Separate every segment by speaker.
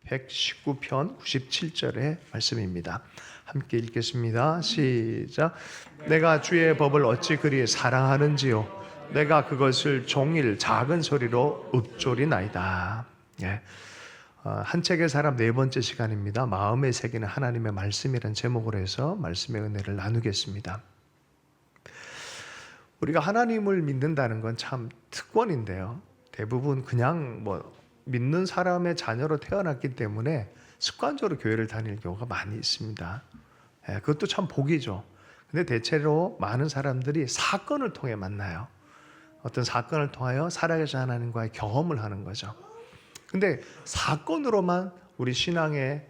Speaker 1: 119편 97절의 말씀입니다. 함께 읽겠습니다. 시작. 내가 주의 법을 어찌 그리 사랑하는지요. 내가 그것을 종일 작은 소리로 읊조리나이다. 예. 한 책의 사람 네 번째 시간입니다. 마음에 새기는 하나님의 말씀이라는 제목으로 해서 말씀의 은혜를 나누겠습니다. 우리가 하나님을 믿는다는 건 참 특권인데요. 대부분 그냥 믿는 사람의 자녀로 태어났기 때문에 습관적으로 교회를 다닐 경우가 많이 있습니다. 그것도 참 복이죠. 근데 대체로 많은 사람들이 사건을 통해 만나요. 어떤 사건을 통하여 살아계신 하나님과의 경험을 하는 거죠. 근데 사건으로만 우리 신앙의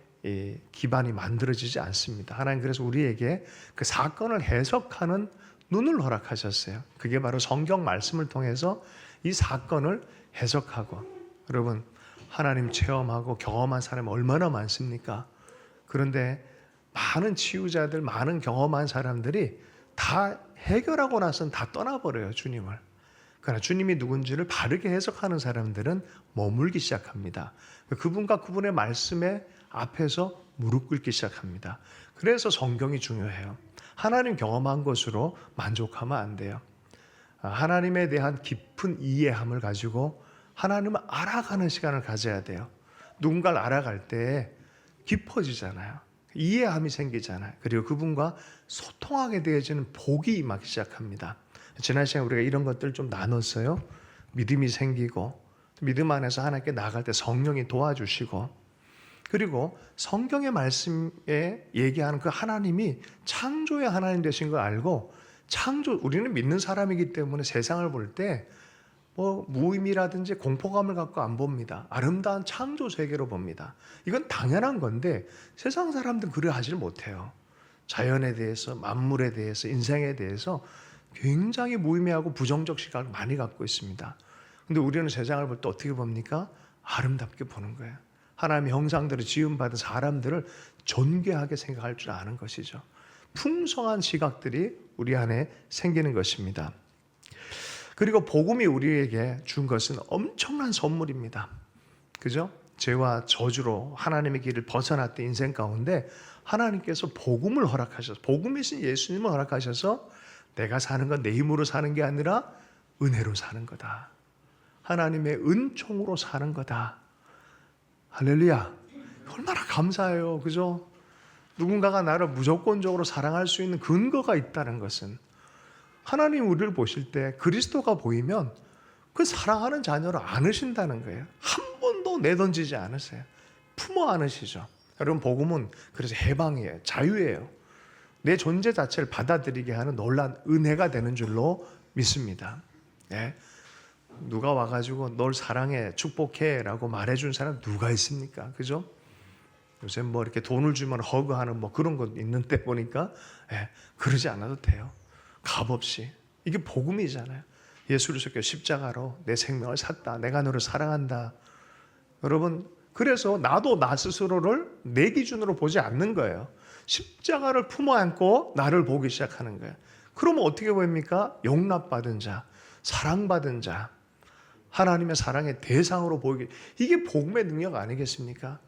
Speaker 1: 기반이 만들어지지 않습니다. 하나님 그래서 우리에게 그 사건을 해석하는 눈을 허락하셨어요. 그게 바로 성경 말씀을 통해서 이 사건을 해석하고, 여러분 하나님 체험하고 경험한 사람이 얼마나 많습니까? 그런데 많은 치유자들, 많은 경험한 사람들이 다 해결하고 나서는 다 떠나버려요, 주님을. 그러나 주님이 누군지를 바르게 해석하는 사람들은 머물기 시작합니다. 그분과 그분의 말씀에 앞에서 무릎 꿇기 시작합니다. 그래서 성경이 중요해요. 하나님 경험한 것으로 만족하면 안 돼요. 하나님에 대한 깊은 이해함을 가지고 하나님을 알아가는 시간을 가져야 돼요. 누군가를 알아갈 때 깊어지잖아요. 이해함이 생기잖아요. 그리고 그분과 소통하게 되어지는 복이 임하기 시작합니다. 지난 시간에 우리가 이런 것들을 좀 나눴어요. 믿음이 생기고, 믿음 안에서 하나님께 나아갈 때 성령이 도와주시고, 그리고 성경의 말씀에 얘기하는 그 하나님이 창조의 하나님 되신 걸 알고, 우리는 믿는 사람이기 때문에 세상을 볼 때 무의미라든지 공포감을 갖고 안 봅니다. 아름다운 창조 세계로 봅니다. 이건 당연한 건데 세상 사람들은 그래 하질 못해요. 자연에 대해서, 만물에 대해서, 인생에 대해서 굉장히 무의미하고 부정적 시각을 많이 갖고 있습니다. 근데 우리는 세상을 볼 때 어떻게 봅니까? 아름답게 보는 거예요. 하나님의 형상대로 지음받은 사람들을 존귀하게 생각할 줄 아는 것이죠. 풍성한 시각들이 우리 안에 생기는 것입니다. 그리고 복음이 우리에게 준 것은 엄청난 선물입니다. 그죠? 죄와 저주로 하나님의 길을 벗어났던 인생 가운데 하나님께서 복음을 허락하셔서, 복음이신 예수님을 허락하셔서 내가 사는 건 내 힘으로 사는 게 아니라 은혜로 사는 거다. 하나님의 은총으로 사는 거다. 할렐루야. 얼마나 감사해요. 그죠? 누군가가 나를 무조건적으로 사랑할 수 있는 근거가 있다는 것은, 하나님 우리를 보실 때 그리스도가 보이면 그 사랑하는 자녀를 안으신다는 거예요. 한 번도 내던지지 않으세요. 품어 안으시죠. 여러분 복음은 그래서 해방이에요. 자유예요. 내 존재 자체를 받아들이게 하는 놀라운 은혜가 되는 줄로 믿습니다. 예? 누가 와가지고 널 사랑해, 축복해 라고 말해준 사람 누가 있습니까? 그죠? 요새 이렇게 돈을 주면 허그하는 그런 것 있는데 보니까 그러지 않아도 돼요. 값없이. 이게 복음이잖아요. 예수 그리스도께서 십자가로 내 생명을 샀다. 내가 너를 사랑한다. 여러분, 그래서 나도 나 스스로를 내 기준으로 보지 않는 거예요. 십자가를 품어 안고 나를 보기 시작하는 거예요. 그러면 어떻게 보입니까? 용납받은 자, 사랑받은 자, 하나님의 사랑의 대상으로 보이게. 이게 복음의 능력 아니겠습니까?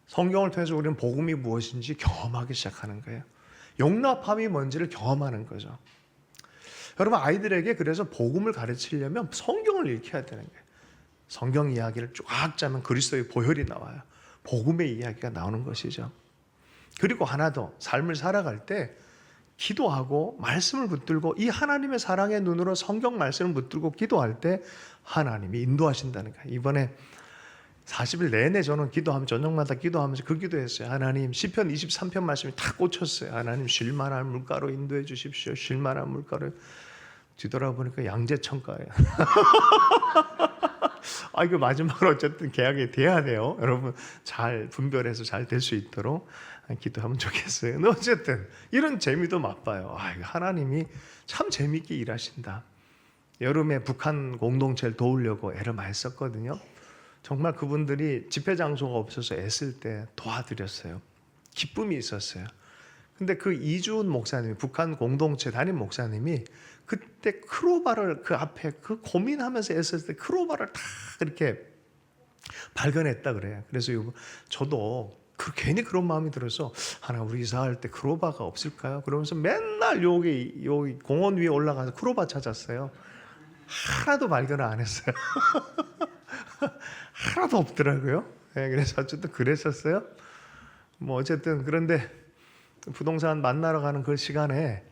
Speaker 1: 성경을 통해서 우리는 복음이 무엇인지 경험하기 시작하는 거예요. 용납함이 뭔지를 경험하는 거죠. 여러분 아이들에게 그래서 복음을 가르치려면 성경을 읽혀야 되는 거예요. 성경 이야기를 쫙 짜면 그리스도의 보혈이 나와요. 복음의 이야기가 나오는 것이죠. 그리고 하나 더, 삶을 살아갈 때 기도하고 말씀을 붙들고 이 하나님의 사랑의 눈으로 성경 말씀을 붙들고 기도할 때 하나님이 인도하신다는 거예요. 이번에 40일 내내 저는 기도하면 저녁마다 기도하면서 그 기도했어요. 하나님, 시편 23편 말씀이 다 꽂혔어요. 하나님, 쉴만한 물가로 인도해 주십시오. 쉴만한 물가로. 뒤돌아보니까 양재천가예요. 이거 마지막으로 어쨌든 계약이 돼야 돼요. 여러분 잘 분별해서 잘 될 수 있도록 기도하면 좋겠어요. 근데 어쨌든 이런 재미도 맛봐요. 하나님이 참 재미있게 일하신다. 여름에 북한 공동체를 도우려고 애를 많이 썼거든요. 정말 그분들이 집회 장소가 없어서 애쓸 때 도와드렸어요. 기쁨이 있었어요. 근데 그 이주은 목사님이, 북한 공동체 담임 목사님이 그때 크로바를 그 앞에 고민하면서 애쓸 때 크로바를 다 이렇게 발견했다 그래요. 그래서 저도 괜히 그런 마음이 들어서 하나 우리 이사할 때 크로바가 없을까요? 그러면서 맨날 여기 공원 위에 올라가서 크로바 찾았어요. 하나도 발견을 안 했어요. 하나도 없더라고요. 네, 그래서 어쨌든 그랬었어요. 뭐 어쨌든 그런데 부동산 만나러 가는 그 시간에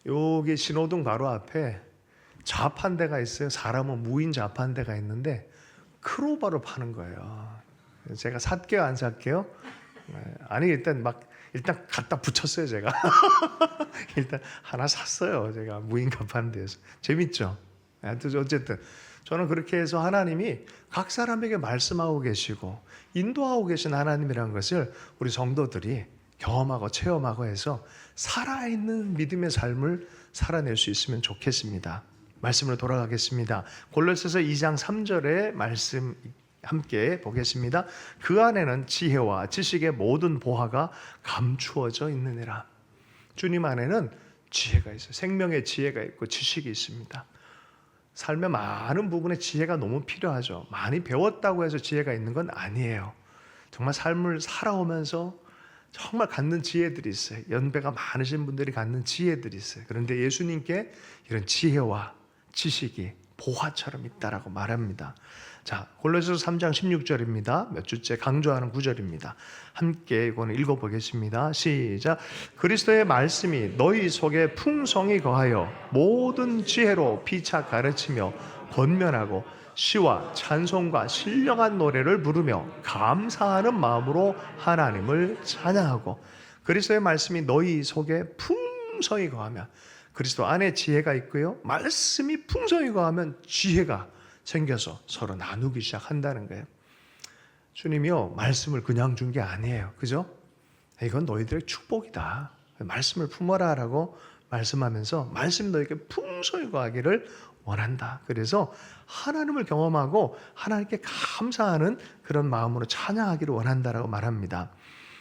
Speaker 1: 여기 신호등 바로 앞에 좌판대가 있어요. 사람은 무인 좌판대가 있는데 크로바로 파는 거예요. 제가 살게요, 안 살게요? 아니 일단 갖다 붙였어요, 제가. 일단 하나 샀어요, 제가 무인 좌판대에서. 재밌죠? 어쨌든 저는 그렇게 해서 하나님이 각 사람에게 말씀하고 계시고 인도하고 계신 하나님이라는 것을 우리 성도들이 경험하고 체험하고 해서 살아있는 믿음의 삶을 살아낼 수 있으면 좋겠습니다. 말씀으로 돌아가겠습니다. 골로새서 2장 3절의 말씀 함께 보겠습니다. 그 안에는 지혜와 지식의 모든 보화가 감추어져 있느니라. 주님 안에는 지혜가 있어요. 생명의 지혜가 있고 지식이 있습니다. 삶의 많은 부분에 지혜가 너무 필요하죠. 많이 배웠다고 해서 지혜가 있는 건 아니에요. 정말 삶을 살아오면서 정말 갖는 지혜들이 있어요. 연배가 많으신 분들이 갖는 지혜들이 있어요. 그런데 예수님께 이런 지혜와 지식이 보화처럼 있다라고 말합니다. 자, 골로새서 3장 16절입니다. 몇 주째 강조하는 구절입니다. 함께 이거는 읽어보겠습니다. 시작. 그리스도의 말씀이 너희 속에 풍성히 거하여 모든 지혜로 피차 가르치며 권면하고 시와 찬송과 신령한 노래를 부르며 감사하는 마음으로 하나님을 찬양하고. 그리스도의 말씀이 너희 속에 풍성히 거하면 그리스도 안에 지혜가 있고요. 말씀이 풍성히 거하면 지혜가 생겨서 서로 나누기 시작한다는 거예요. 주님이요, 말씀을 그냥 준 게 아니에요. 그죠? 이건 너희들의 축복이다. 말씀을 품어라 라고 말씀하면서 말씀 너희에게 풍성히 거하기를 원한다. 그래서 하나님을 경험하고 하나님께 감사하는 그런 마음으로 찬양하기를 원한다라고 말합니다.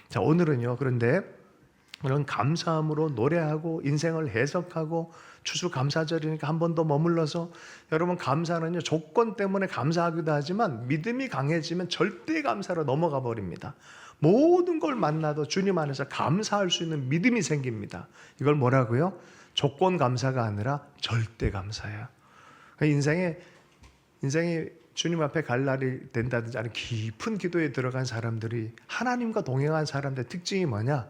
Speaker 1: 자, 오늘은요, 그런데 그런 감사함으로 노래하고 인생을 해석하고 추수감사절이니까 한 번 더 머물러서 여러분 감사는요 조건 때문에 감사하기도 하지만 믿음이 강해지면 절대 감사로 넘어가 버립니다. 모든 걸 만나도 주님 안에서 감사할 수 있는 믿음이 생깁니다. 이걸 뭐라고요? 조건 감사가 아니라 절대 감사예요. 인생에 주님 앞에 갈 날이 된다든지 아니면 깊은 기도에 들어간 사람들이 하나님과 동행한 사람들의 특징이 뭐냐?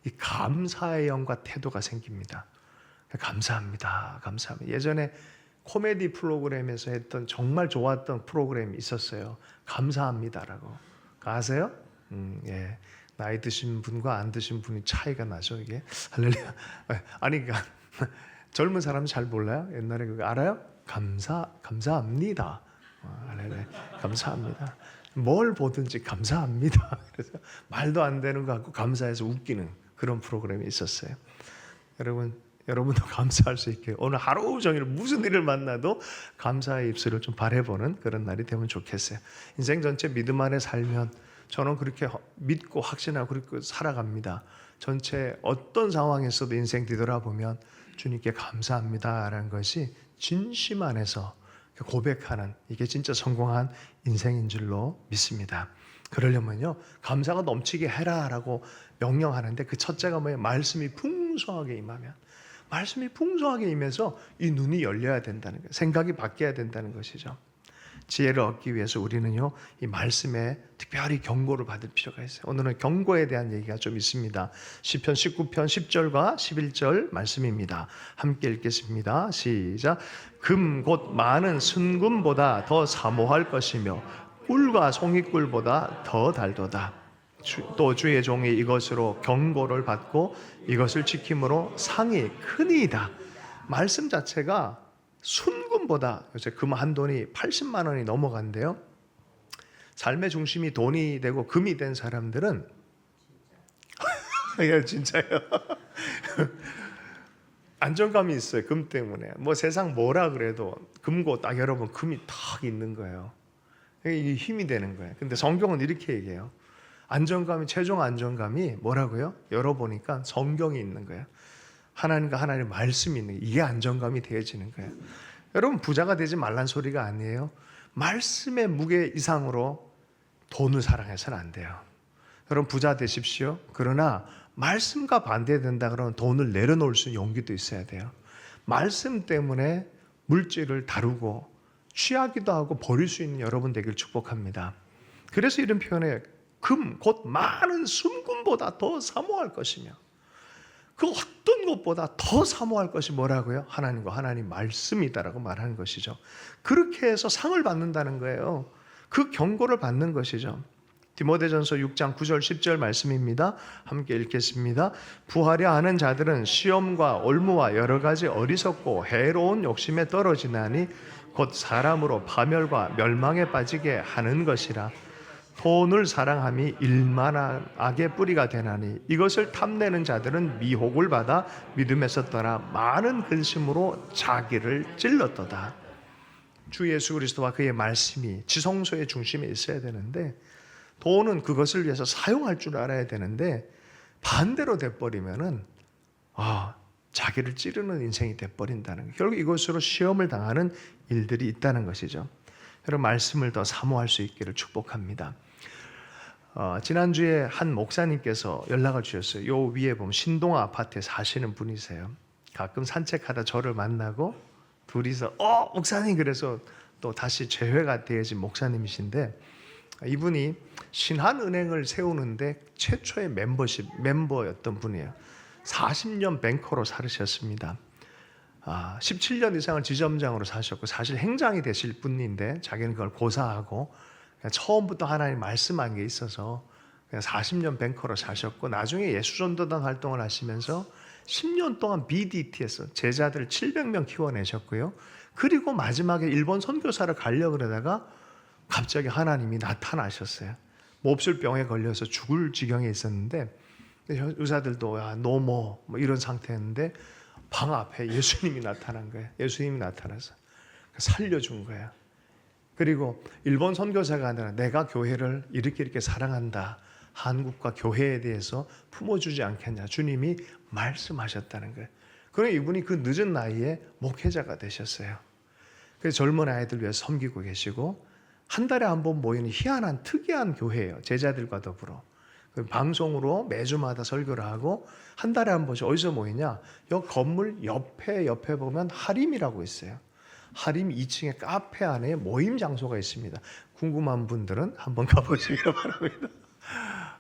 Speaker 1: 이 감사의 영과 태도가 생깁니다. 감사합니다. 감사합니다. 예전에 코미디 프로그램에서 했던 정말 좋았던 프로그램이 있었어요. 감사합니다라고. 아세요? 예. 나이 드신 분과 안 드신 분이 차이가 나죠, 이게. 할렐루야. 아니, 그러니까 젊은 사람은 잘 몰라요? 옛날에 그거 알아요? 감사합니다. 할렐루야. 감사합니다. 뭘 보든지 감사합니다. 그래서 말도 안 되는 거 갖고 감사해서 웃기는 그런 프로그램이 있었어요. 여러분도 감사할 수 있게 오늘 하루 종일 무슨 일을 만나도 감사의 입술을 좀 바라보는 그런 날이 되면 좋겠어요. 인생 전체 믿음 안에 살면 저는 그렇게 믿고 확신하고 그렇게 살아갑니다. 전체 어떤 상황에서도 인생 뒤돌아보면 주님께 감사합니다라는 것이 진심 안에서 고백하는 이게 진짜 성공한 인생인 줄로 믿습니다. 그러려면요 감사가 넘치게 해라라고 명령하는데 그 첫째가 뭐예요? 말씀이 풍성하게 임하면, 말씀이 풍성하게 임해서 이 눈이 열려야 된다는 거예요. 생각이 바뀌어야 된다는 것이죠. 지혜를 얻기 위해서 우리는요 이 말씀에 특별히 경고를 받을 필요가 있어요. 오늘은 경고에 대한 얘기가 좀 있습니다. 시편 19편 10절과 11절 말씀입니다. 함께 읽겠습니다. 시작. 금 곧 많은 순금보다 더 사모할 것이며 꿀과 송이꿀보다 더 달도다. 또 주의 종이 이것으로 경고를 받고 이것을 지킴으로 상이 크니이다. 말씀 자체가 순금보다, 요새 금 한 돈이 80만 원이 넘어간대요. 삶의 중심이 돈이 되고 금이 된 사람들은 예, 진짜요. 안정감이 있어요. 금 때문에. 뭐 세상 뭐라 그래도 금고 딱 여러분 금이 탁 있는 거예요. 이게 힘이 되는 거예요. 근데 성경은 이렇게 얘기해요. 안정감이, 최종 안정감이 뭐라고요? 열어보니까 성경이 있는 거예요. 하나님과 하나님의 말씀이 있는 거예요. 이게 안정감이 되어지는 거예요. 여러분 부자가 되지 말란 소리가 아니에요. 말씀의 무게 이상으로 돈을 사랑해서는 안 돼요. 여러분 부자 되십시오. 그러나 말씀과 반대된다 그러면 돈을 내려놓을 수 있는 용기도 있어야 돼요. 말씀 때문에 물질을 다루고 취하기도 하고 버릴 수 있는 여러분 되길 축복합니다. 그래서 이런 표현에 금 곧 많은 순금보다 더 사모할 것이며 그 어떤 것보다 더 사모할 것이 뭐라고요? 하나님과 하나님 말씀이다라고 말하는 것이죠. 그렇게 해서 상을 받는다는 거예요. 그 경고를 받는 것이죠. 디모데전서 6장 9절 10절 말씀입니다. 함께 읽겠습니다. 부하려 하는 자들은 시험과 올무와 여러 가지 어리석고 해로운 욕심에 떨어지나니 곧 사람으로 파멸과 멸망에 빠지게 하는 것이라. 돈을 사랑함이 일만한 악의 뿌리가 되나니 이것을 탐내는 자들은 미혹을 받아 믿음에서 떠나 많은 근심으로 자기를 찔렀도다. 주 예수 그리스도와 그의 말씀이 지성소의 중심에 있어야 되는데 돈은 그것을 위해서 사용할 줄 알아야 되는데 반대로 돼버리면은 자기를 찌르는 인생이 돼버린다는 거예요. 결국 이것으로 시험을 당하는 일들이 있다는 것이죠. 여러분 말씀을 더 사모할 수 있기를 축복합니다. 지난주에 한 목사님께서 연락을 주셨어요. 요 위에 보면 신동아 아파트에 사시는 분이세요. 가끔 산책하다 저를 만나고 둘이서 목사님 그래서 또 다시 재회가 되어진 목사님이신데 이분이 신한은행을 세우는데 최초의 멤버였던 분이에요. 40년 뱅커로 살으셨습니다. 17년 이상을 지점장으로 사셨고 사실 행장이 되실 분인데 자기는 그걸 고사하고 처음부터 하나님 말씀한 게 있어서 그냥 40년 뱅커로 사셨고 나중에 예수전도단 활동을 하시면서 10년 동안 BDT에서 제자들 700명 키워내셨고요. 그리고 마지막에 일본 선교사를 가려고 그러다가 갑자기 하나님이 나타나셨어요. 몹쓸 병에 걸려서 죽을 지경에 있었는데 의사들도 노모 이런 상태였는데 방 앞에 예수님이 나타난 거예요. 예수님이 나타나서 살려준 거예요. 그리고 일본 선교사가 아니라 내가 교회를 이렇게 사랑한다. 한국과 교회에 대해서 품어주지 않겠냐. 주님이 말씀하셨다는 거예요. 그러니 이분이 그 늦은 나이에 목회자가 되셨어요. 그래서 젊은 아이들 위해 섬기고 계시고 한 달에 한 번 모이는 희한한 특이한 교회예요. 제자들과 더불어. 방송으로 매주마다 설교를 하고 한 달에 한 번씩 어디서 모이냐? 이 건물 옆에 보면 하림이라고 있어요. 하림 2층에 카페 안에 모임 장소가 있습니다. 궁금한 분들은 한번 가보시기 바랍니다.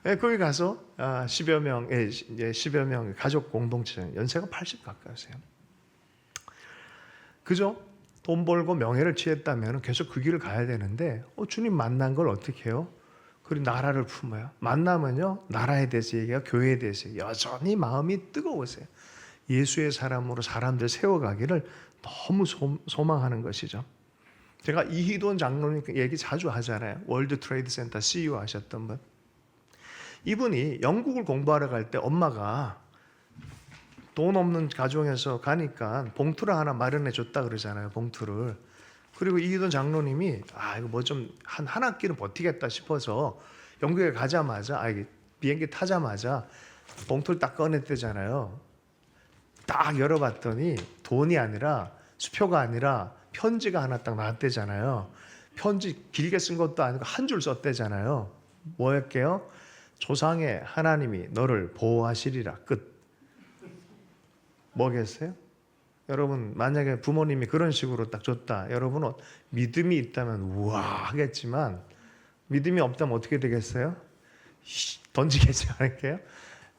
Speaker 1: 네, 거기 가서 10여 명 가족 공동체 연세가 80 가까우세요. 그죠? 돈 벌고 명예를 취했다면 계속 그 길을 가야 되는데 주님 만난 걸 어떻게 해요? 그리고 나라를 품어요. 만나면요 나라에 대해서 얘기하고 교회에 대해서 여전히 마음이 뜨거우세요. 예수의 사람으로 사람들 세워가기를 너무 소망하는 것이죠. 제가 이희돈 장로님 얘기 자주 하잖아요. 월드 트레이드 센터 CEO 하셨던 분. 이분이 영국을 공부하러 갈 때 엄마가 돈 없는 가정에서 가니까 봉투를 하나 마련해 줬다 그러잖아요. 봉투를. 그리고 이희돈 장로님이 이거 뭐 좀 한 학기는 버티겠다 싶어서 영국에 가자마자 비행기 타자마자 봉투를 딱 꺼냈대잖아요. 딱 열어봤더니 돈이 아니라 수표가 아니라 편지가 하나 딱 나왔대잖아요. 편지 길게 쓴 것도 아니고 한 줄 썼대잖아요. 뭐였게요? 조상의 하나님이 너를 보호하시리라. 끝. 뭐겠어요? 여러분 만약에 부모님이 그런 식으로 딱 줬다. 여러분은 믿음이 있다면 우와 하겠지만 믿음이 없다면 어떻게 되겠어요? 던지겠지 않을게요?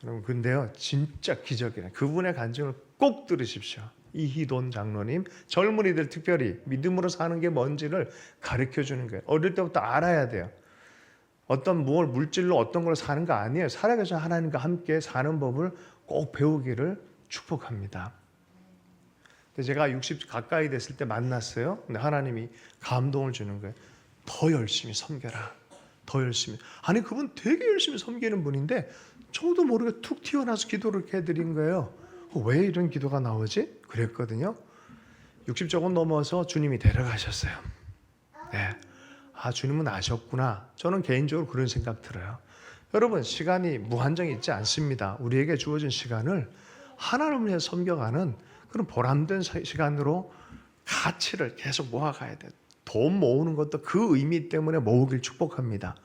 Speaker 1: 여러분 근데요 진짜 기적이에요. 그분의 간증을 꼭 들으십시오. 이희돈 장로님 젊은이들 특별히 믿음으로 사는 게 뭔지를 가르쳐주는 거예요. 어릴 때부터 알아야 돼요. 어떤 물질로 어떤 걸 사는 거 아니에요. 살아계신 하나님과 함께 사는 법을 꼭 배우기를 축복합니다. 제가 60 가까이 됐을 때 만났어요. 근데 하나님이 감동을 주는 거예요. 더 열심히 섬겨라. 더 열심히. 아니 그분 되게 열심히 섬기는 분인데 저도 모르게 툭 튀어나와서 기도를 이렇게 해드린 거예요. 왜 이런 기도가 나오지? 그랬거든요. 60쪽은 넘어서 주님이 데려가셨어요. 네. 주님은 아셨구나. 저는 개인적으로 그런 생각 들어요. 여러분 시간이 무한정이 있지 않습니다. 우리에게 주어진 시간을 하나님을 위해 섬겨가는 그런 보람된 시간으로 가치를 계속 모아가야 돼요. 돈 모으는 것도 그 의미 때문에 모으길 축복합니다.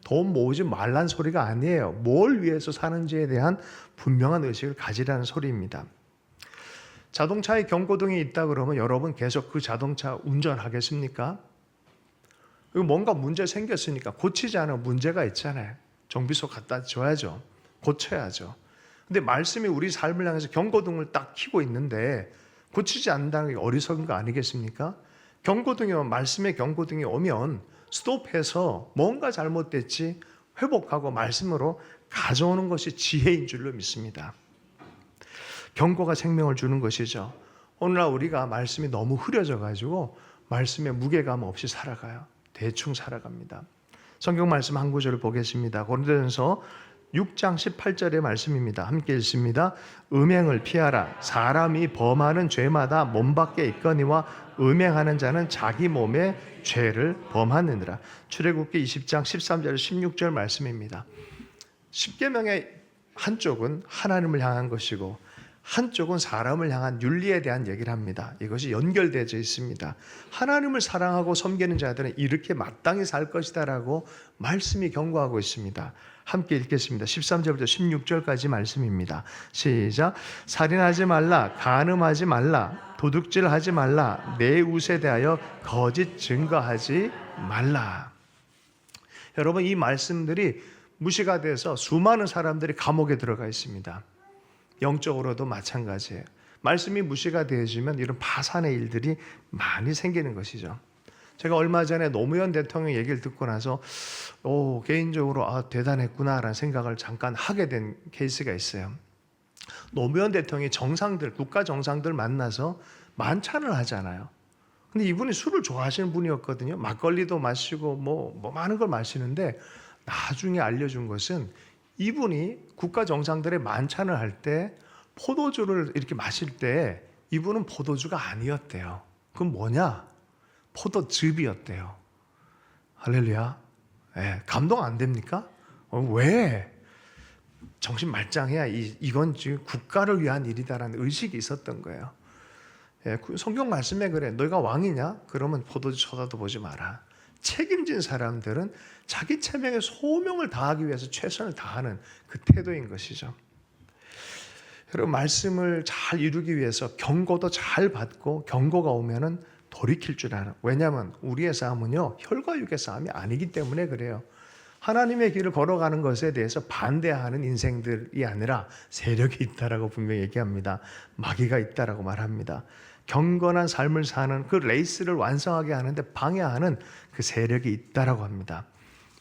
Speaker 1: 돈 모으지 말란 소리가 아니에요. 뭘 위해서 사는지에 대한 분명한 의식을 가지라는 소리입니다. 자동차에 경고등이 있다 그러면 여러분 계속 그 자동차 운전하겠습니까? 그리고 뭔가 문제 생겼으니까 고치지 않으면 문제가 있잖아요. 정비소 갖다 줘야죠. 고쳐야죠. 근데 말씀이 우리 삶을 향해서 경고등을 딱 켜고 있는데 고치지 않는다는 게 어리석은 거 아니겠습니까? 경고등이 오면, 말씀의 경고등이 오면 스톱해서 뭔가 잘못됐지 회복하고 말씀으로 가져오는 것이 지혜인 줄로 믿습니다. 경고가 생명을 주는 것이죠. 오늘날 우리가 말씀이 너무 흐려져 가지고 말씀에 무게감 없이 살아가요. 대충 살아갑니다. 성경 말씀 한 구절을 보겠습니다. 고린도전서 6장 18절의 말씀입니다. 함께 읽습니다. 음행을 피하라. 사람이 범하는 죄마다 몸 밖에 있거니와 음행하는 자는 자기 몸에 죄를 범하느니라. 출애굽기 20장 13절 16절 말씀입니다. 십계명의 한쪽은 하나님을 향한 것이고 한쪽은 사람을 향한 윤리에 대한 얘기를 합니다. 이것이 연결되어 있습니다. 하나님을 사랑하고 섬기는 자들은 이렇게 마땅히 살 것이다라고 말씀이 경고하고 있습니다. 함께 읽겠습니다. 13절부터 16절까지 말씀입니다. 시작. 살인하지 말라, 간음하지 말라, 도둑질하지 말라, 내 웃에 대하여 거짓 증거하지 말라. 여러분, 이 말씀들이 무시가 돼서 수많은 사람들이 감옥에 들어가 있습니다. 영적으로도 마찬가지예요. 말씀이 무시가 되어지면 이런 파산의 일들이 많이 생기는 것이죠. 제가 얼마 전에 노무현 대통령 얘기를 듣고 나서 개인적으로 대단했구나라는 생각을 잠깐 하게 된 케이스가 있어요. 노무현 대통령이 정상들, 국가 정상들 만나서 만찬을 하잖아요. 근데 이분이 술을 좋아하시는 분이었거든요. 막걸리도 마시고 뭐 많은 걸 마시는데 나중에 알려준 것은 이분이 국가 정상들의 만찬을 할 때 포도주를 이렇게 마실 때 이분은 포도주가 아니었대요. 그럼 뭐냐? 포도즙이었대요. 할렐루야. 감동 안 됩니까? 왜? 정신 말짱해야 이건 지금 국가를 위한 일이다라는 의식이 있었던 거예요. 성경 말씀에 그래. 너희가 왕이냐? 그러면 포도주 쳐다도 보지 마라. 책임진 사람들은 자기 체면에 소명을 다하기 위해서 최선을 다하는 그 태도인 것이죠. 여러분, 말씀을 잘 이루기 위해서 경고도 잘 받고 경고가 오면은 돌이킬 줄 알아. 왜냐하면 우리의 싸움은요, 혈과 육의 싸움이 아니기 때문에 그래요. 하나님의 길을 걸어가는 것에 대해서 반대하는 인생들이 아니라 세력이 있다라고 분명히 얘기합니다. 마귀가 있다라고 말합니다. 경건한 삶을 사는 그 레이스를 완성하게 하는데 방해하는 그 세력이 있다라고 합니다.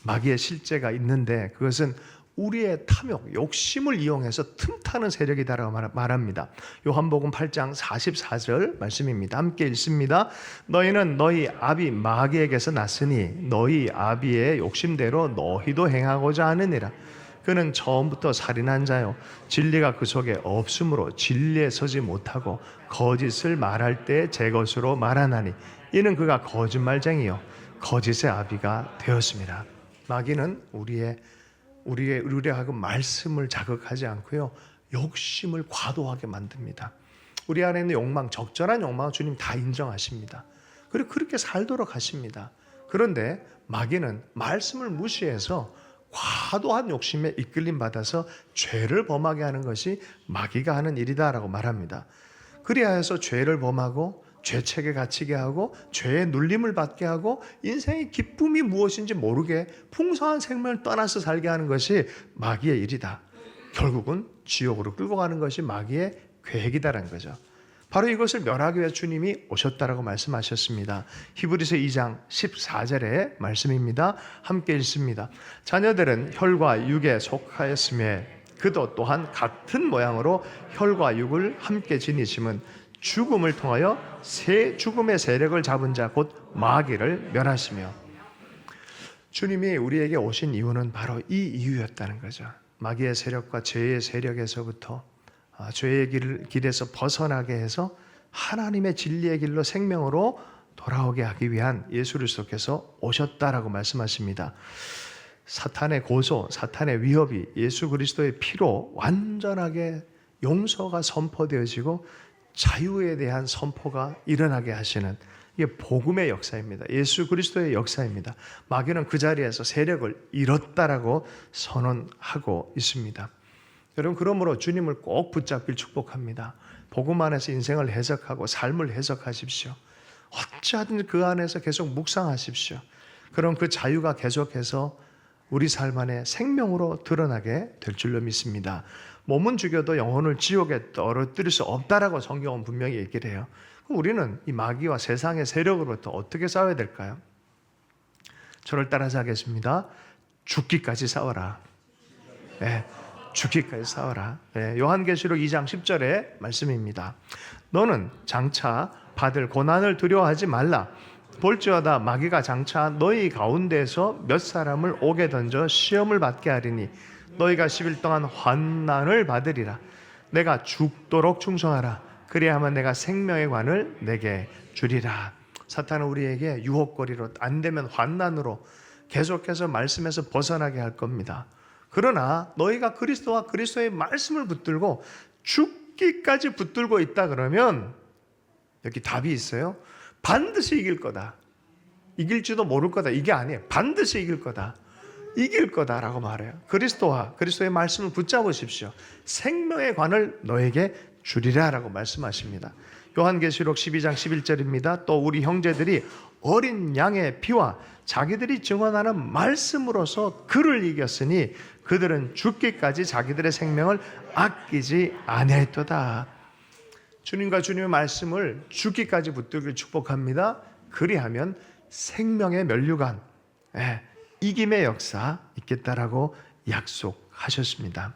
Speaker 1: 마귀의 실제가 있는데 그것은 우리의 탐욕, 욕심을 이용해서 틈타는 세력이다라고 말합니다. 요한복음 8장 44절 말씀입니다. 함께 읽습니다. 너희는 너희 아비 마귀에게서 났으니 너희 아비의 욕심대로 너희도 행하고자 하느니라. 그는 처음부터 살인한 자요, 진리가 그 속에 없으므로 진리에 서지 못하고 거짓을 말할 때 제 것으로 말하나니 이는 그가 거짓말쟁이요 거짓의 아비가 되었습니다. 마귀는 우리하고 말씀을 자극하지 않고요, 욕심을 과도하게 만듭니다. 우리 안에 있는 욕망, 적절한 욕망을 주님 다 인정하십니다. 그리고 그렇게 살도록 하십니다. 그런데 마귀는 말씀을 무시해서 과도한 욕심에 이끌림 받아서 죄를 범하게 하는 것이 마귀가 하는 일이다라고 말합니다. 그리하여서 죄를 범하고 죄책에 갇히게 하고 죄의 눌림을 받게 하고 인생의 기쁨이 무엇인지 모르게 풍성한 생명을 떠나서 살게 하는 것이 마귀의 일이다. 결국은 지옥으로 끌고 가는 것이 마귀의 계획이다라는 거죠. 바로 이것을 멸하기 위해 주님이 오셨다라고 말씀하셨습니다. 히브리서 2장 14절의 말씀입니다. 함께 읽습니다. 자녀들은 혈과 육에 속하였음에 그도 또한 같은 모양으로 혈과 육을 함께 지니심은 죽음을 통하여 새 죽음의 세력을 잡은 자 곧 마귀를 멸하시며, 주님이 우리에게 오신 이유는 바로 이 이유였다는 거죠. 마귀의 세력과 죄의 세력에서부터 죄의 길에서 벗어나게 해서 하나님의 진리의 길로 생명으로 돌아오게 하기 위한 예수 그리스도께서 오셨다라고 말씀하십니다. 사탄의 고소, 사탄의 위협이 예수 그리스도의 피로 완전하게 용서가 선포되어지고 자유에 대한 선포가 일어나게 하시는 이게 복음의 역사입니다. 예수 그리스도의 역사입니다. 마귀는 그 자리에서 세력을 잃었다라고 선언하고 있습니다. 여러분, 그러므로 주님을 꼭 붙잡길 축복합니다. 복음 안에서 인생을 해석하고 삶을 해석하십시오. 어찌하든지 그 안에서 계속 묵상하십시오. 그럼 그 자유가 계속해서 우리 삶 안에 생명으로 드러나게 될 줄로 믿습니다. 몸은 죽여도 영혼을 지옥에 떨어뜨릴 수 없다라고 성경은 분명히 얘기를 해요. 그럼 우리는 이 마귀와 세상의 세력으로부터 어떻게 싸워야 될까요? 저를 따라서 하겠습니다. 죽기까지 싸워라. 네, 죽기까지 싸워라. 네, 요한계시록 2장 10절의 말씀입니다. 너는 장차 받을 고난을 두려워하지 말라. 볼지어다 마귀가 장차 너희 가운데서 몇 사람을 옥에 던져 시험을 받게 하리니 너희가 10일 동안 환난을 받으리라. 내가 죽도록 충성하라. 그리하면 내가 생명의 관을 내게 주리라. 사탄은 우리에게 유혹거리로, 안 되면 환난으로 계속해서 말씀에서 벗어나게 할 겁니다. 그러나 너희가 그리스도와 그리스도의 말씀을 붙들고 죽기까지 붙들고 있다 그러면 여기 답이 있어요. 반드시 이길 거다. 이길지도 모를 거다. 이게 아니에요. 반드시 이길 거다. 이길 거다라고 말해요. 그리스도와 그리스도의 말씀을 붙잡으십시오. 생명의 관을 너에게 주리라라고 말씀하십니다. 요한계시록 12장 11절입니다. 또 우리 형제들이 어린 양의 피와 자기들이 증언하는 말씀으로서 그를 이겼으니 그들은 죽기까지 자기들의 생명을 아끼지 아니하였도다. 주님과 주님의 말씀을 죽기까지 붙들길 축복합니다. 그리하면 생명의 면류관, 이김의 역사 있겠다라고 약속하셨습니다.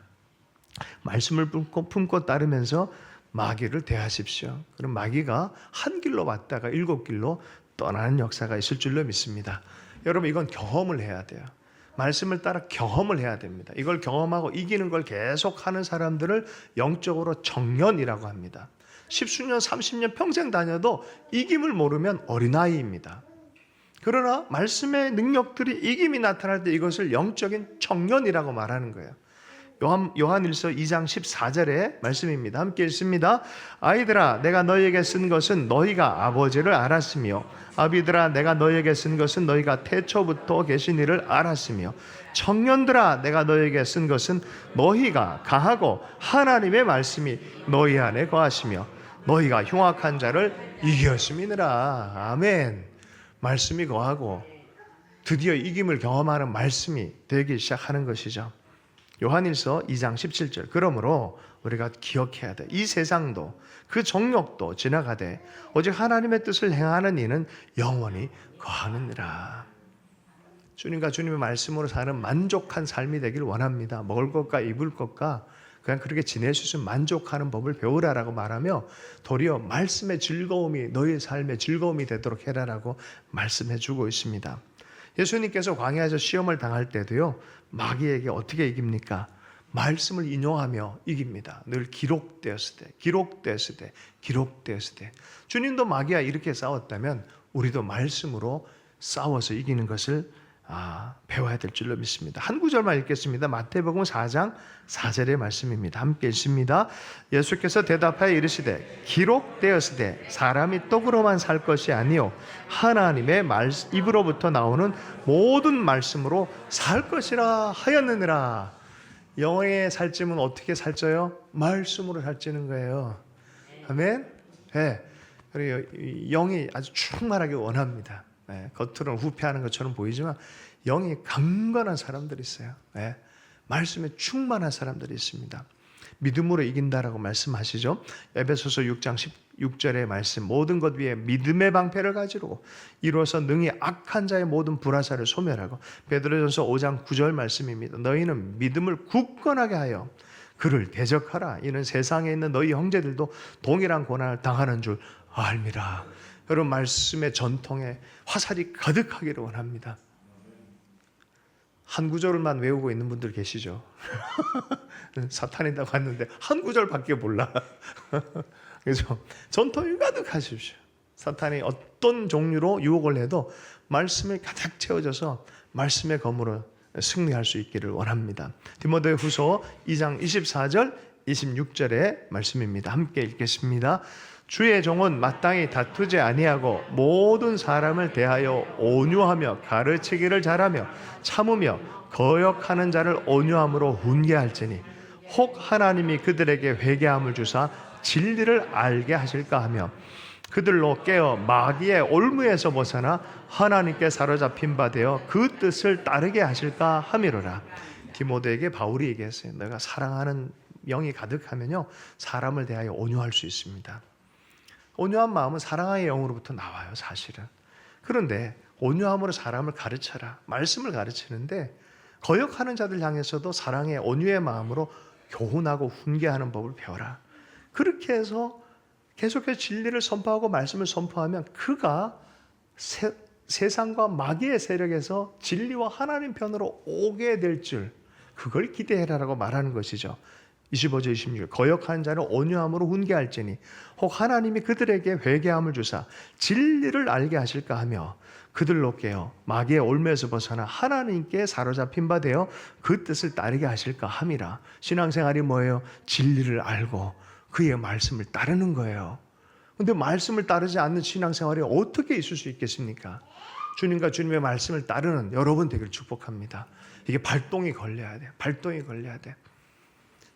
Speaker 1: 말씀을 품고 따르면서 마귀를 대하십시오. 그럼 마귀가 한 길로 왔다가 7길로 떠나는 역사가 있을 줄로 믿습니다. 여러분, 이건 경험을 해야 돼요. 말씀을 따라 경험을 해야 됩니다. 이걸 경험하고 이기는 걸 계속하는 사람들을 영적으로 청년이라고 합니다. 10수년, 30년 평생 다녀도 이김을 모르면 어린아이입니다. 그러나 말씀의 능력들이 이김이 나타날 때 이것을 영적인 청년이라고 말하는 거예요. 요한일서 2장 14절의 말씀입니다. 함께 읽습니다. 아이들아, 내가 너희에게 쓴 것은 너희가 아버지를 알았으며, 아비들아, 내가 너희에게 쓴 것은 너희가 태초부터 계신 이를 알았으며, 청년들아, 내가 너희에게 쓴 것은 너희가 강하고 하나님의 말씀이 너희 안에 거하시며 너희가 흉악한 자를 이겼음이니라. 아멘. 말씀이 거하고 드디어 이김을 경험하는 말씀이 되기 시작하는 것이죠. 요한일서 2장 17절. 그러므로 우리가 기억해야 돼. 이 세상도 그 정욕도 지나가되 오직 하나님의 뜻을 행하는 이는 영원히 거하느니라. 주님과 주님의 말씀으로 사는 만족한 삶이 되길 원합니다. 먹을 것과 입을 것과 그냥 그렇게 지낼 수 있으면 만족하는 법을 배우라라고 말하며 도리어 말씀의 즐거움이 너희의 삶의 즐거움이 되도록 해라라고 말씀해 주고 있습니다. 예수님께서 광야에서 시험을 당할 때도요, 마귀에게 어떻게 이깁니까? 말씀을 인용하며 이깁니다. 늘 기록되었을 때. 주님도 마귀와 이렇게 싸웠다면 우리도 말씀으로 싸워서 이기는 것을 배워야 될 줄로 믿습니다. 한 구절만 읽겠습니다. 마태복음 4장 4절의 말씀입니다. 함께 읽습니다. 예수께서 대답하여 이르시되 기록되었으되 사람이 떡으로만 살 것이 아니요 하나님의 입으로부터 나오는 모든 말씀으로 살 것이라 하였느니라. 영의 살찜은 어떻게 살쪄요? 말씀으로 살찌는 거예요. 아멘. 네. 그리고 영이 아주 충만하게 원합니다. 네, 겉으로는 후패하는 것처럼 보이지만 영이 강건한 사람들이 있어요. 네, 말씀에 충만한 사람들이 있습니다. 믿음으로 이긴다라고 말씀하시죠. 에베소서 6장 16절의 말씀, 모든 것 위에 믿음의 방패를 가지고 이루어서 능히 악한 자의 모든 불화살을 소멸하고, 베드로전서 5장 9절 말씀입니다. 너희는 믿음을 굳건하게 하여 그를 대적하라. 이는 세상에 있는 너희 형제들도 동일한 고난을 당하는 줄 알미라. 여러분, 말씀의 전통에 화살이 가득하기를 원합니다. 한 구절만 외우고 있는 분들 계시죠? 사탄이라고 했는데 한 구절밖에 몰라. 그래서 전통이 가득하십시오. 사탄이 어떤 종류로 유혹을 해도 말씀이 가득 채워져서 말씀의 검으로 승리할 수 있기를 원합니다. 디모데후서 2장 24절 26절의 말씀입니다. 함께 읽겠습니다. 주의 종은 마땅히 다투지 아니하고 모든 사람을 대하여 온유하며 가르치기를 잘하며 참으며 거역하는 자를 온유함으로 훈계할지니 혹 하나님이 그들에게 회개함을 주사 진리를 알게 하실까 하며 그들로 깨어 마귀의 올무에서 벗어나 하나님께 사로잡힌 바 되어 그 뜻을 따르게 하실까 함이로라. 디모데에게 바울이 얘기했어요. 너가 사랑하는 영이 가득하면요 사람을 대하여 온유할 수 있습니다. 온유한 마음은 사랑의 영으로부터 나와요, 사실은. 그런데 온유함으로 사람을 가르쳐라. 말씀을 가르치는데 거역하는 자들 향해서도 사랑의 온유의 마음으로 교훈하고 훈계하는 법을 배워라. 그렇게 해서 계속해서 진리를 선포하고 말씀을 선포하면 그가 세상과 마귀의 세력에서 진리와 하나님 편으로 오게 될 줄, 그걸 기대해라라고 말하는 것이죠. 25절 26절 거역하는 자는 온유함으로 훈계할지니 혹 하나님이 그들에게 회개함을 주사 진리를 알게 하실까 하며 그들로 깨어 마귀의 올무에서 벗어나 하나님께 사로잡힌 바 되어 그 뜻을 따르게 하실까 함이라. 신앙생활이 뭐예요? 진리를 알고 그의 말씀을 따르는 거예요. 그런데 말씀을 따르지 않는 신앙생활이 어떻게 있을 수 있겠습니까? 주님과 주님의 말씀을 따르는 여러분 되기를 축복합니다. 이게 발동이 걸려야 돼요. 발동이 걸려야 돼요.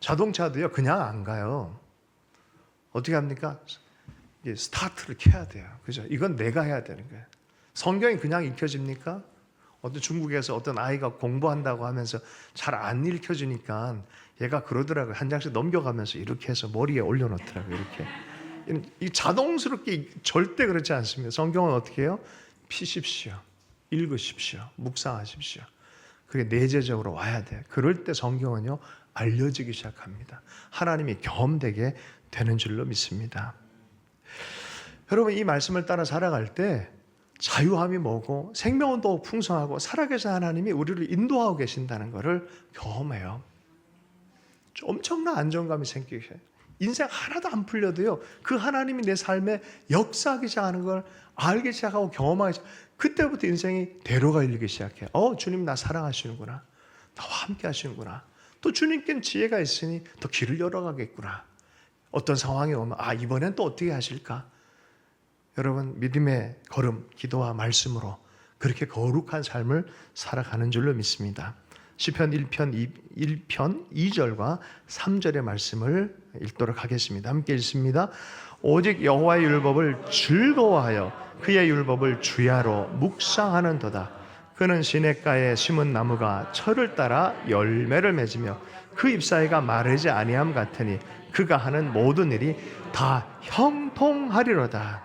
Speaker 1: 자동차도요 그냥 안 가요. 어떻게 합니까? 스타트를 켜야 돼요. 그죠? 이건 내가 해야 되는 거예요. 성경이 그냥 읽혀집니까? 어떤 중국에서 어떤 아이가 공부한다고 하면서 잘 안 읽혀지니까 얘가 그러더라고요. 한 장씩 넘겨가면서 이렇게 해서 머리에 올려놓더라고요. 이렇게. 이 자동스럽게 절대 그렇지 않습니다. 성경은 어떻게 해요? 피십시오. 읽으십시오. 묵상하십시오. 그게 내재적으로 와야 돼요. 그럴 때 성경은요 알려지기 시작합니다. 하나님이 경험되게 되는 줄로 믿습니다. 여러분 이 말씀을 따라 살아갈 때 자유함이 뭐고 생명은 더 풍성하고 살아계신 하나님이 우리를 인도하고 계신다는 것을 경험해요. 엄청난 안정감이 생기게 해요. 인생 하나도 안 풀려도요 그 하나님이 내 삶에 역사하기 시작하는 걸 알기 시작하고 경험하기 시작. 그때부터 인생이 대로가 열리기 시작해요. 주님 나 사랑하시는구나. 나와 함께 하시는구나. 또 주님께는 지혜가 있으니 더 길을 열어가겠구나. 어떤 상황이 오면 이번엔 또 어떻게 하실까? 여러분 믿음의 걸음, 기도와 말씀으로 그렇게 거룩한 삶을 살아가는 줄로 믿습니다. 시편 1편 2절과 3절의 말씀을 읽도록 하겠습니다. 함께 읽습니다. 오직 여호와의 율법을 즐거워하여 그의 율법을 주야로 묵상하는도다. 그는 시냇가에 심은 나무가 철을 따라 열매를 맺으며 그 잎사귀가 마르지 아니함 같으니 그가 하는 모든 일이 다 형통하리로다.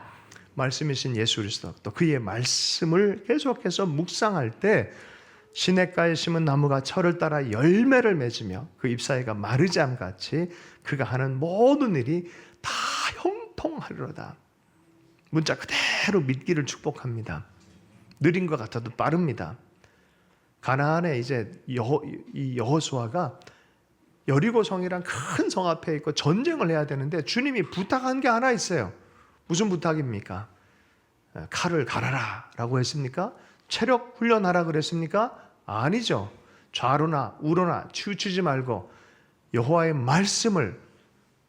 Speaker 1: 말씀이신 예수 그리스도 또 그의 말씀을 계속해서 묵상할 때 시냇가에 심은 나무가 철을 따라 열매를 맺으며 그 잎사귀가 마르지 않음 같이 그가 하는 모든 일이 다 형통하리로다. 문자 그대로 믿기를 축복합니다. 느린 것 같아도 빠릅니다. 가나안에 이제 여호수아가 여리고성이란 큰 성 앞에 있고 전쟁을 해야 되는데 주님이 부탁한 게 하나 있어요. 무슨 부탁입니까? 칼을 갈아라 라고 했습니까? 체력 훈련하라 그랬습니까? 아니죠. 좌로나 우로나 치우치지 말고 여호와의 말씀을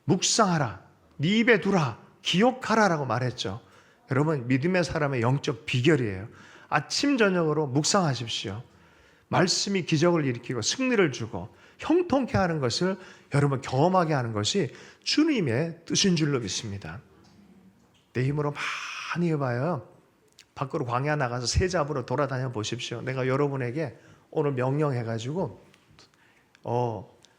Speaker 1: 묵상하라, 네 입에 두라, 기억하라 라고 말했죠. 여러분 믿음의 사람의 영적 비결이에요. 아침 저녁으로 묵상하십시오. 말씀이 기적을 일으키고 승리를 주고 형통케 하는 것을 여러분 경험하게 하는 것이 주님의 뜻인 줄로 믿습니다. 내 힘으로 많이 해봐요. 밖으로 광야 나가서 새 잡으러 돌아다녀 보십시오. 내가 여러분에게 오늘 명령해가지고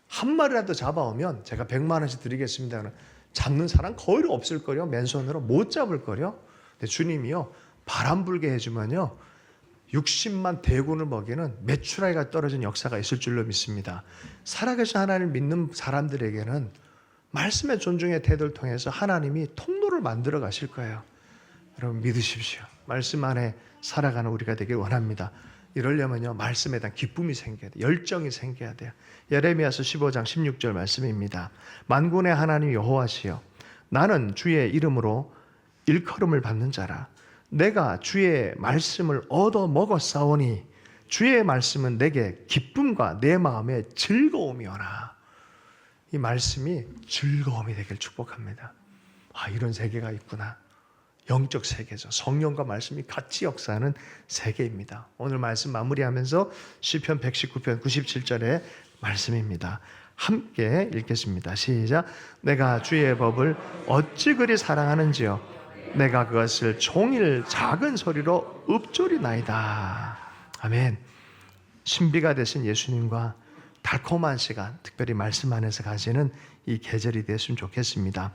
Speaker 1: 한 마리라도 잡아오면 제가 100만 원씩 드리겠습니다. 잡는 사람 거의 없을 거요. 맨손으로 못 잡을 거요. 근데 주님이요 바람 불게 해주면요 60만 대군을 먹이는 메추라기가 떨어진 역사가 있을 줄로 믿습니다. 살아계신 하나님을 믿는 사람들에게는 말씀의 존중의 태도를 통해서 하나님이 통로를 만들어 가실 거예요. 여러분 믿으십시오. 말씀 안에 살아가는 우리가 되길 원합니다. 이러려면요 말씀에 대한 기쁨이 생겨야 돼요. 열정이 생겨야 돼요. 예레미야서 15장 16절 말씀입니다. 만군의 하나님 여호와시여 나는 주의 이름으로 일컬음을 받는 자라. 내가 주의 말씀을 얻어 먹었사오니 주의 말씀은 내게 기쁨과 내 마음의 즐거움이오나. 이 말씀이 즐거움이 되길 축복합니다. 이런 세계가 있구나. 영적 세계죠. 성령과 말씀이 같이 역사하는 세계입니다. 오늘 말씀 마무리하면서 시편 119편 97절의 말씀입니다. 함께 읽겠습니다. 시작. 내가 주의 법을 어찌 그리 사랑하는지요. 내가 그것을 종일 작은 소리로 읊조리나이다. 아멘. 신비가 되신 예수님과 달콤한 시간, 특별히 말씀 안에서 가지는 이 계절이 됐으면 좋겠습니다.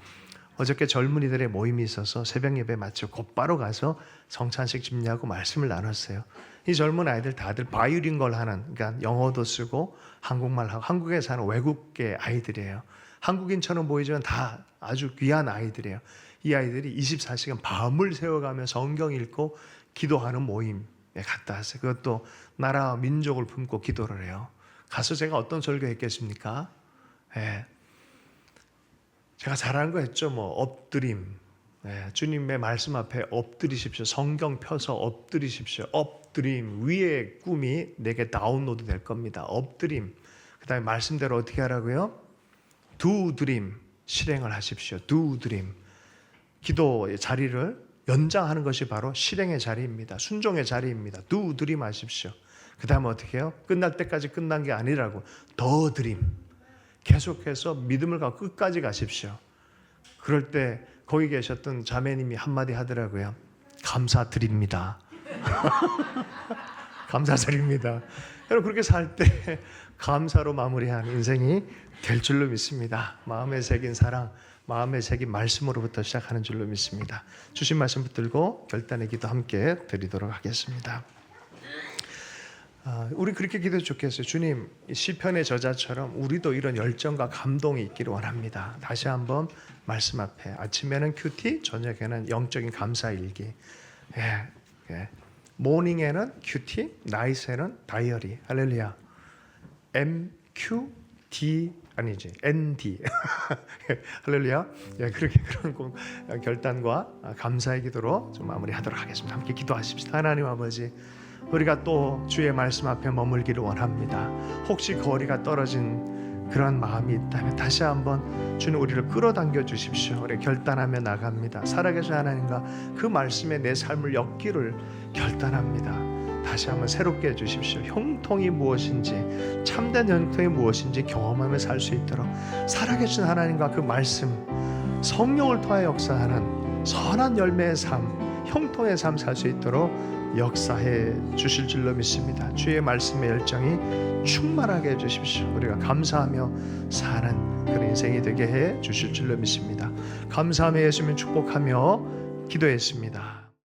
Speaker 1: 어저께 젊은이들의 모임이 있어서 새벽 예배 마치고 곧바로 가서 성찬식 집례하고 말씀을 나눴어요. 이 젊은 아이들 다들 바이링걸 하는, 그러니까 영어도 쓰고 한국말 하고 한국에 사는 외국계 아이들이에요. 한국인처럼 보이지만 다 아주 귀한 아이들이에요. 이 아이들이 24시간 밤을 새워가며 성경 읽고 기도하는 모임에 갔다 왔어요. 그것도 나라와 민족을 품고 기도를 해요. 가서 제가 어떤 설교했겠습니까? 제가 잘하는 거 했죠. 엎드림. 주님의 말씀 앞에 엎드리십시오. 성경 펴서 엎드리십시오. 엎드림. 위의 꿈이 내게 다운로드 될 겁니다. 엎드림. 그 다음에 말씀대로 어떻게 하라고요? 두드림. 실행을 하십시오. 두드림. 기도의 자리를 연장하는 것이 바로 실행의 자리입니다. 순종의 자리입니다. 두드림 하십시오. 그 다음에 어떻게 해요? 끝날 때까지 끝난 게 아니라고 더 드림. 계속해서 믿음을 갖고 끝까지 가십시오. 그럴 때 거기 계셨던 자매님이 한마디 하더라고요. 감사드립니다. 감사드립니다. 여러분 그렇게 살 때 감사로 마무리한 인생이 될 줄로 믿습니다. 마음에 새긴 사랑, 마음에 새긴 말씀으로부터 시작하는 줄로 믿습니다. 주신 말씀 붙들고 결단의 기도 함께 드리도록 하겠습니다. 우리 그렇게 기도해 좋겠어요. 주님, 시편의 저자처럼 우리도 이런 열정과 감동이 있기를 원합니다. 다시 한번 말씀 앞에 아침에는 큐티, 저녁에는 영적인 감사 일기. 모닝에는 큐티, 나잇에는 다이어리. 할렐루야. MQD 아니지 ND. 할렐루야. 그렇게 그런 결단과 감사의 기도로 좀 마무리하도록 하겠습니다. 함께 기도하십시다. 하나님 아버지, 우리가 또 주의 말씀 앞에 머물기를 원합니다. 혹시 거리가 떨어진 그런 마음이 있다면 다시 한번 주님 우리를 끌어당겨 주십시오. 우리 결단하며 나갑니다. 살아계신 하나님과 그 말씀에 내 삶을 엮기를 결단합니다. 다시 한번 새롭게 해주십시오. 형통이 무엇인지, 참된 형통이 무엇인지 경험하며 살 수 있도록 살아계신 하나님과 그 말씀, 성령을 통하여 역사하는 선한 열매의 삶, 형통의 삶 살 수 있도록 역사해 주실 줄로 믿습니다. 주의 말씀의 열정이 충만하게 해주십시오. 우리가 감사하며 사는 그런 인생이 되게 해 주실 줄로 믿습니다. 감사하며 예수님 축복하며 기도했습니다.